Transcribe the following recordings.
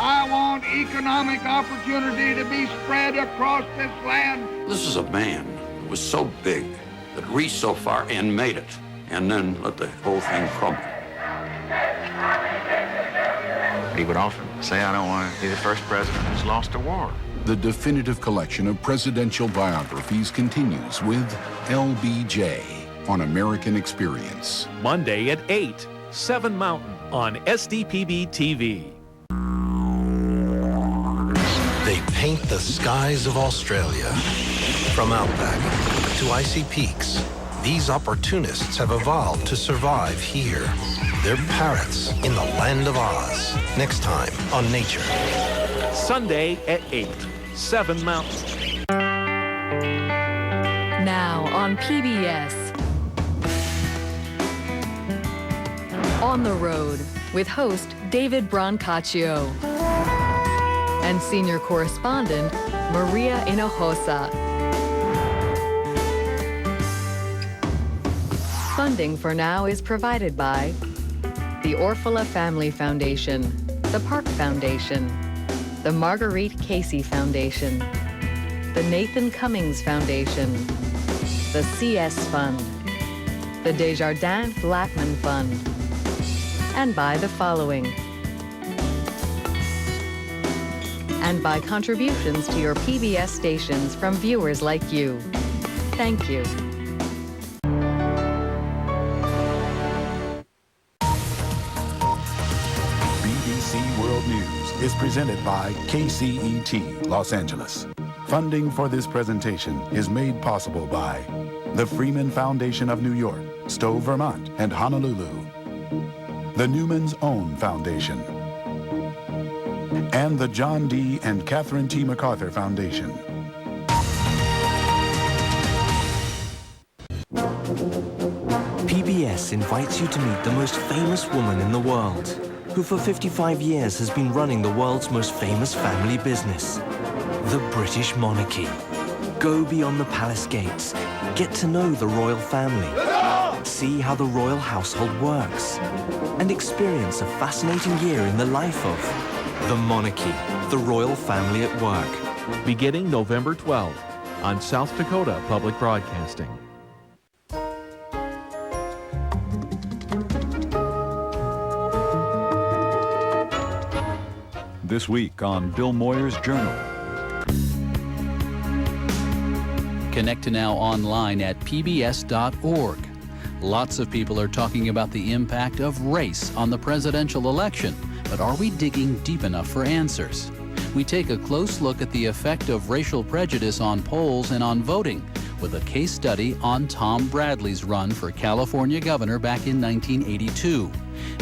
I want economic opportunity to be spread across this land. This is a man who was so big that reached so far and made it, and then let the whole thing crumble. He would often say, I don't want to be the first president who's lost a war. The definitive collection of presidential biographies continues with LBJ on American Experience. Monday at 8, 7 Mountain on SDPB TV. They paint the skies of Australia. From outback to icy peaks, these opportunists have evolved to survive here. They're parrots in the land of Oz. Next time on Nature. Sunday at 8, 7 Mountain. Now on PBS. On the Road with host David Brancaccio and senior correspondent Maria Hinojosa. Funding for now is provided by the Orfila Family Foundation, the Park Foundation, the Marguerite Casey Foundation, the Nathan Cummings Foundation, the CS Fund, the Desjardins Blackman Fund, and by the following. And by contributions to your PBS stations from viewers like you. Thank you. BBC World News is presented by KCET, Los Angeles. Funding for this presentation is made possible by the Freeman Foundation of New York, Stowe, Vermont, and Honolulu, the Newman's Own Foundation, and the John D. and Catherine T. MacArthur Foundation. PBS invites you to meet the most famous woman in the world, who for 55 years has been running the world's most famous family business, the British monarchy. Go beyond the palace gates, get to know the royal family, see how the royal household works, and experience a fascinating year in the life of the monarchy, the royal family at work. Beginning November 12th on South Dakota Public Broadcasting. This week on Bill Moyer's Journal. Connect to Now online at pbs.org. Lots of people are talking about the impact of race on the presidential election, but are we digging deep enough for answers? We take a close look at the effect of racial prejudice on polls and on voting with a case study on Tom Bradley's run for California governor back in 1982.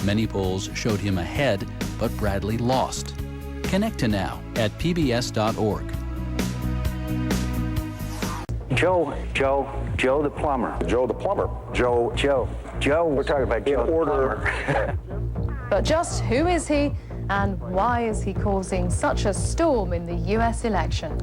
Many polls showed him ahead, but Bradley lost. Connect to Now at pbs.org. Joe the plumber. Joe the plumber. Joe. We're talking about Joe the plumber. But just who is he, and why is he causing such a storm in the U.S. election?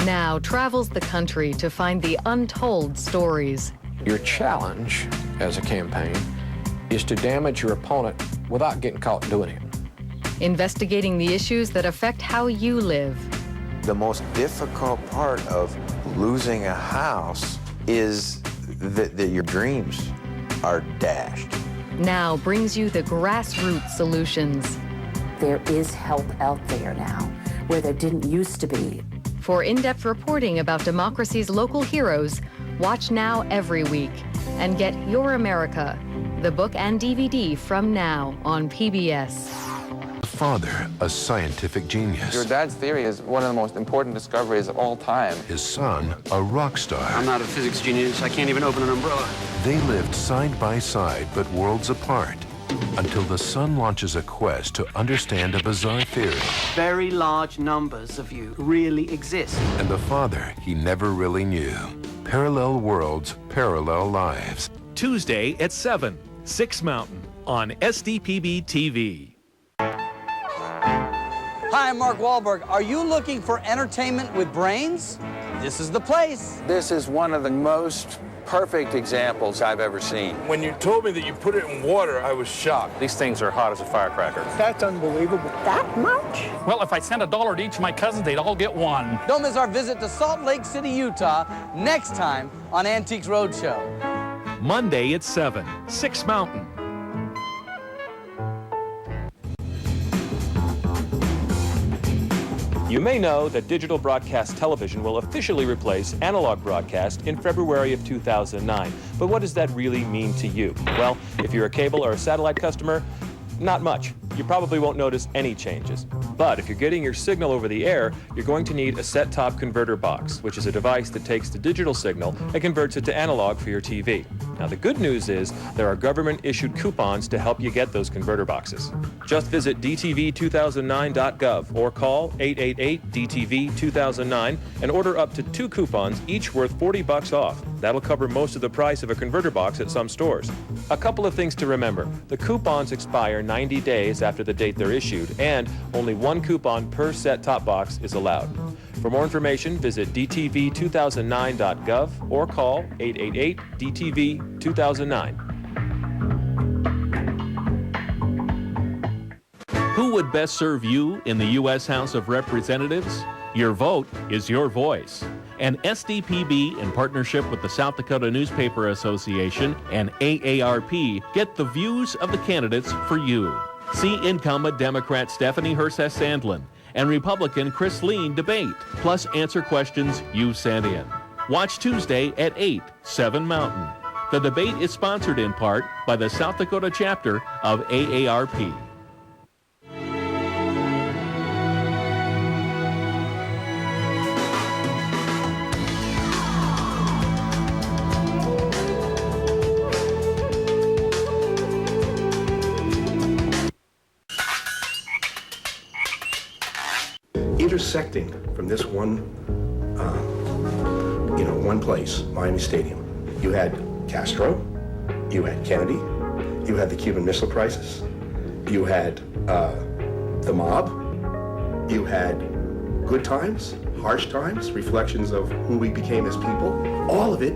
Now travels the country to find the untold stories. Your challenge as a campaign is to damage your opponent without getting caught doing it. Investigating the issues that affect how you live. The most difficult part of losing a house is that your dreams are dashed. Now brings you the grassroots solutions. There is help out there now where there didn't used to be. For in-depth reporting about democracy's local heroes, watch Now every week and get Your America, the book and DVD from Now on PBS. Father, a scientific genius. Your dad's theory is one of the most important discoveries of all time. His son, a rock star. I'm not a physics genius. I can't even open an umbrella. They lived side by side, but worlds apart, until the son launches a quest to understand a bizarre theory. Very large numbers of you really exist. And the father he never really knew Parallel worlds, parallel lives. Tuesday at 7, 6 Mountain on SDPB TV. Hi, I'm Mark Wahlberg. Are you looking for entertainment with brains? This is the place. This is one of the most perfect examples I've ever seen. When you told me that you put it in water, I was shocked. These things are hot as a firecracker. That's unbelievable. That much? Well, if I sent $1 to each of my cousins, they'd all get one. Don't miss our visit to Salt Lake City, Utah, next time on Antiques Roadshow. Monday at 7, 6 Mountain. You may know that digital broadcast television will officially replace analog broadcast in February of 2009. But what does that really mean to you? Well, if you're a cable or a satellite customer, not much. You probably won't notice any changes. But if you're getting your signal over the air, you're going to need a set-top converter box, which is a device that takes the digital signal and converts it to analog for your TV. Now, the good news is there are government-issued coupons to help you get those converter boxes. Just visit dtv2009.gov or call 888-DTV-2009 and order up to 2 coupons, each worth $40 off. That'll cover most of the price of a converter box at some stores. A couple of things to remember. The coupons expire 90 days after the date they're issued, and only 1 coupon per set-top box is allowed. For more information, visit dtv2009.gov or call 888-DTV-2009. Who would best serve you in the U.S. House of Representatives? Your vote is your voice. And SDPB, in partnership with the South Dakota Newspaper Association and AARP, get the views of the candidates for you. See incumbent Democrat Stephanie Herseth Sandlin and Republican Chris Lean debate, plus answer questions you sent in. Watch Tuesday at 8, 7 Mountain. The debate is sponsored in part by the South Dakota chapter of AARP. Intersecting from this one place, Miami Stadium, you had Castro, you had Kennedy, you had the Cuban Missile Crisis, you had the mob, you had good times, harsh times, reflections of who we became as people. All of it,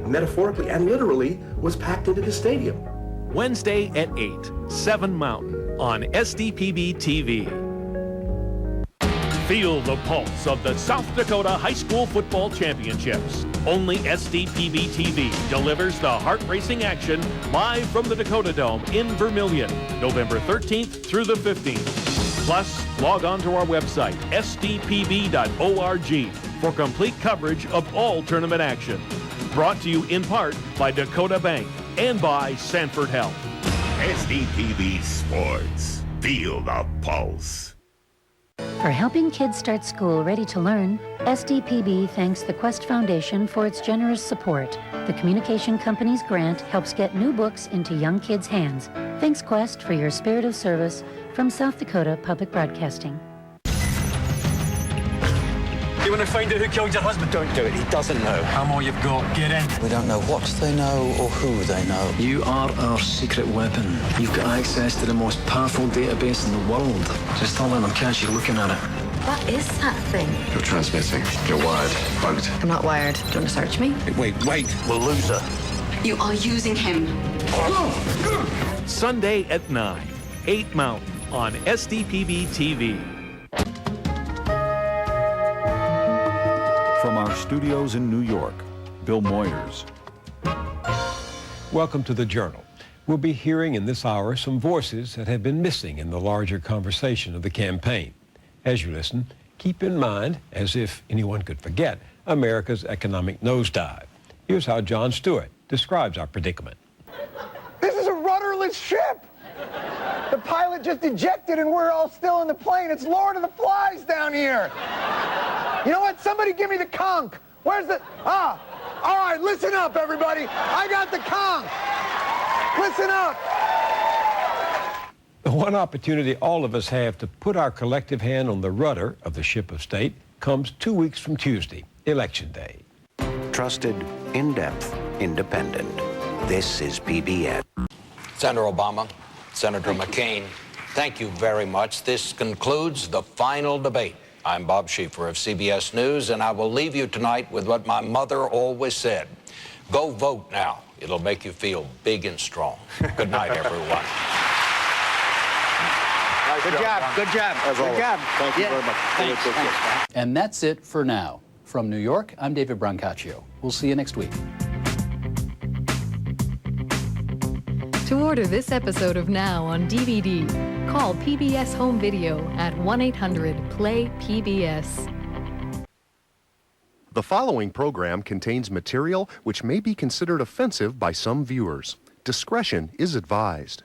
metaphorically and literally, was packed into the stadium. Wednesday at 8, 7 Mountain on SDPB TV. Feel the pulse of the South Dakota High School Football Championships. Only SDPB TV delivers the heart-racing action live from the Dakota Dome in Vermillion, November 13th through the 15th. Plus, log on to our website, sdpb.org, for complete coverage of all tournament action. Brought to you in part by Dakota Bank and by Sanford Health. SDPB Sports. Feel the pulse. For helping kids start school ready to learn, SDPB thanks the Quest Foundation for its generous support. The communication company's grant helps get new books into young kids' hands. Thanks, Quest, for your spirit of service. From South Dakota Public Broadcasting. You want to find out who killed your husband? Don't do it. He doesn't know. How more you've got? Get in. We don't know what they know or who they know. You are our secret weapon. You've got access to the most powerful database in the world. Just don't let them catch you looking at it. What is that thing? You're transmitting. You're wired. Bugged. I'm not wired. Do you want to search me? Wait. We'll lose her. You are using him. Sunday at 9, 8 Mountain on SDPB TV. From our studios in New York, Bill Moyers. Welcome to the Journal. We'll be hearing in this hour some voices that have been missing in the larger conversation of the campaign. As you listen, keep in mind, as if anyone could forget, America's economic nosedive. Here's how Jon Stewart describes our predicament. This is a rudderless ship. The pilot just ejected and we're all still in the plane. It's Lord of the Flies down here. You know what? Somebody give me the conch. Where's the... all right, listen up, everybody. I got the conch. Listen up. The one opportunity all of us have to put our collective hand on the rudder of the ship of state comes 2 weeks from Tuesday, Election Day. Trusted, in-depth, independent. This is PBS. Senator Obama, Senator McCain, thank you very much. This concludes the final debate. I'm Bob Schieffer of CBS News, and I will leave you tonight with what my mother always said. Go vote now. It'll make you feel big and strong. Good night, everyone. Good job. Good job. Good job. Thank you very much. Thanks. And that's it for now. From New York, I'm David Brancaccio. We'll see you next week. To order this episode of Now on DVD, call PBS Home Video at 1-800-PLAY-PBS. The following program contains material which may be considered offensive by some viewers. Discretion is advised.